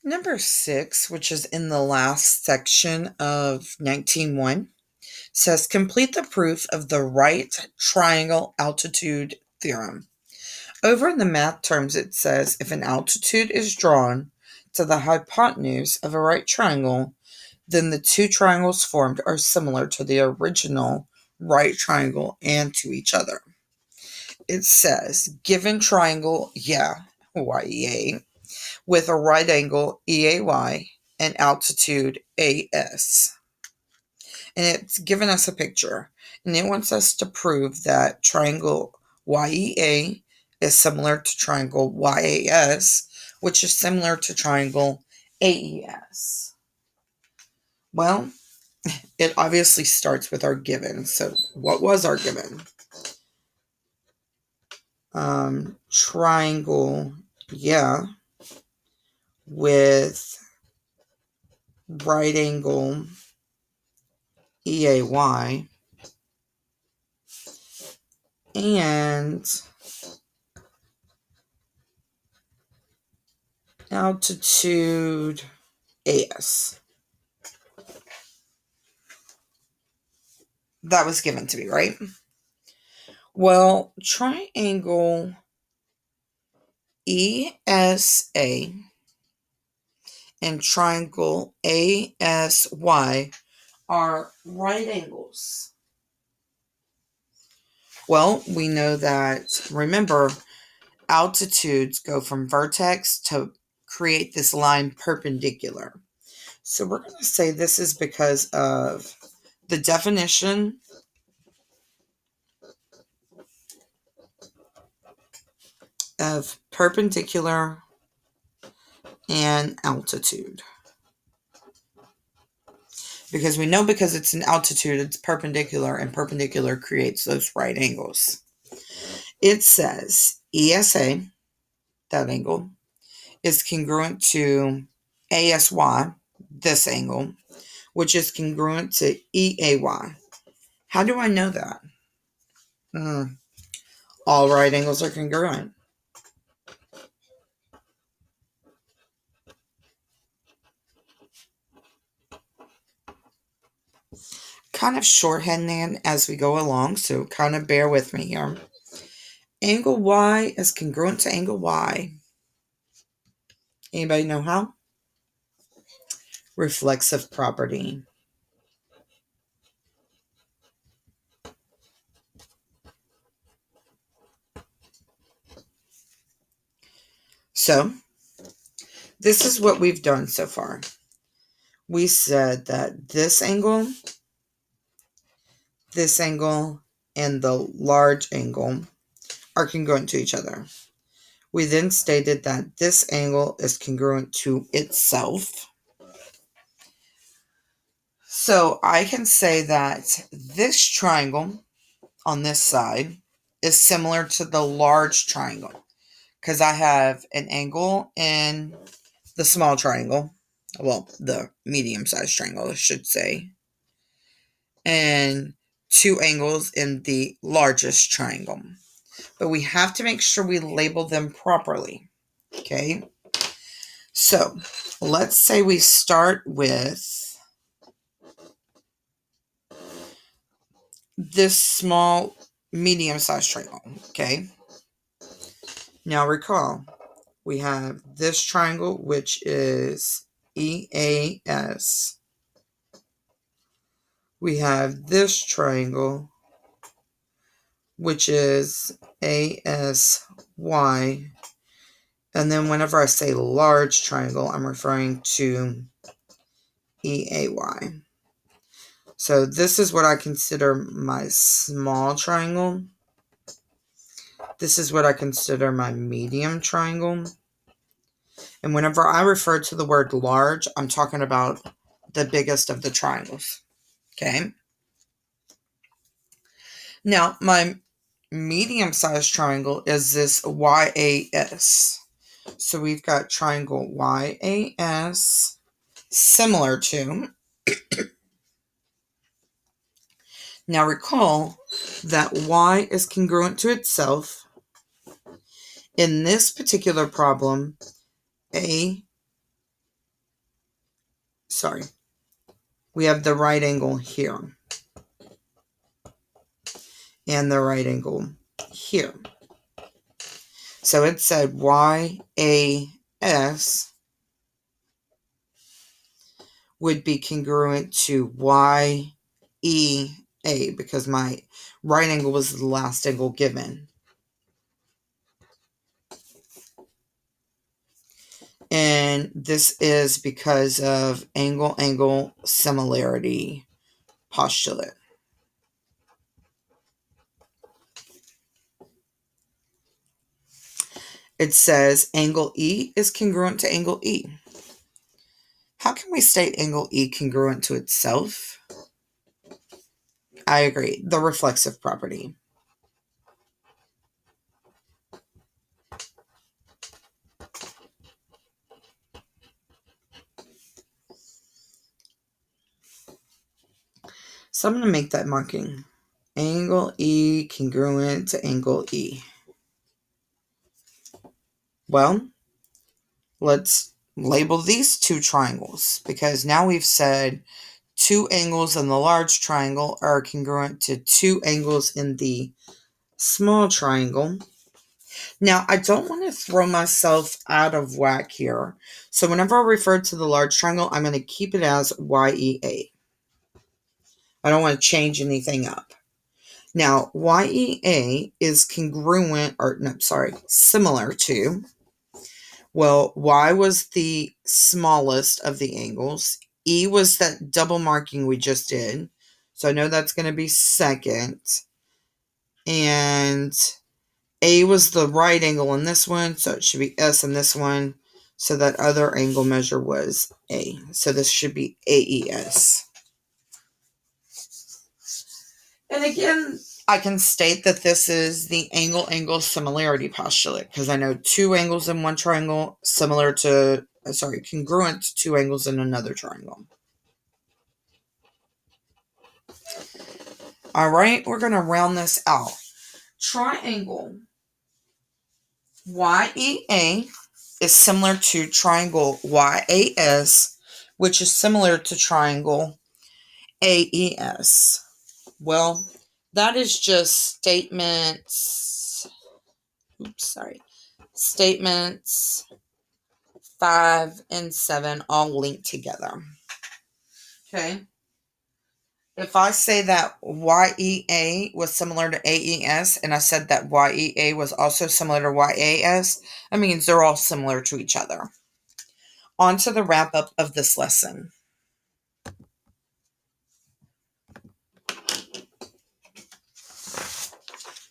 Number 6, which is in the last section of 19.1, says complete the proof of the right triangle altitude theorem. Over in the math terms, it says if an altitude is drawn to the hypotenuse of a right triangle, then the two triangles formed are similar to the original right triangle and to each other. It says, given triangle, YEA, with a right angle, EAY, and altitude, AS. And it's given us a picture, and it wants us to prove that triangle YEA is similar to triangle YAS, which is similar to triangle AES. Well, it obviously starts with our given. So what was our given? Triangle, with right angle EAY and altitude AS. That was given to me, right? Well, triangle ESA and triangle ASY are right angles. Well, we know that, remember, altitudes go from vertex to create this line perpendicular. So we're going to say this is because of the definition of perpendicular and altitude. Because we know because it's an altitude, it's perpendicular, and perpendicular creates those right angles. It says ESA, that angle, is congruent to ASY, this angle, which is congruent to EAY. How do I know that? All right angles are congruent. Kind of shorthanding as we go along, so kind of bear with me here. Angle Y is congruent to angle Y. Anybody know how? Reflexive property. So, this is what we've done so far. We said that this angle, and the large angle are congruent to each other. We then stated that this angle is congruent to itself. So I can say that this triangle on this side is similar to the large triangle because I have an angle in the small triangle, well, the medium-sized triangle, I should say, and two angles in the largest triangle. But we have to make sure we label them properly, okay? So let's say we start with this small medium-sized triangle, okay? Now recall, we have this triangle, which is EAS. We have this triangle, which is ASY. And then whenever I say large triangle, I'm referring to EAY. So this is what I consider my small triangle. This is what I consider my medium triangle. And whenever I refer to the word large, I'm talking about the biggest of the triangles. Okay? Now, my medium-sized triangle is this YAS. So we've got triangle YAS similar to. Now recall that Y is congruent to itself. In this particular problem, A sorry. We have the right angle here. And the right angle here. So it said YAS would be congruent to YEA because my right angle was the last angle given. And this is because of angle-angle similarity postulate. It says angle E is congruent to angle E. How can we state angle E congruent to itself? I agree. The reflexive property. So I'm going to make that marking. Angle E congruent to angle E. Well, let's label these two triangles because now we've said two angles in the large triangle are congruent to two angles in the small triangle. Now, I don't want to throw myself out of whack here. So whenever I refer to the large triangle, I'm going to keep it as YEA. I don't want to change anything up. Now, YEA is similar to, well, Y was the smallest of the angles. E was that double marking we just did. So I know that's going to be second. And A was the right angle in this one, so it should be S in this one. So that other angle measure was A. So this should be AES. And again, I can state that this is the angle-angle similarity postulate because I know two angles in one triangle congruent to two angles in another triangle. All right, we're going to round this out. Triangle YEA is similar to triangle YAS, which is similar to triangle AES. Well, that is just statements 5 and 7 all linked together. Okay. If I say that YEA was similar to AES, and I said that YEA was also similar to YAS, that means they're all similar to each other. On to the wrap up of this lesson.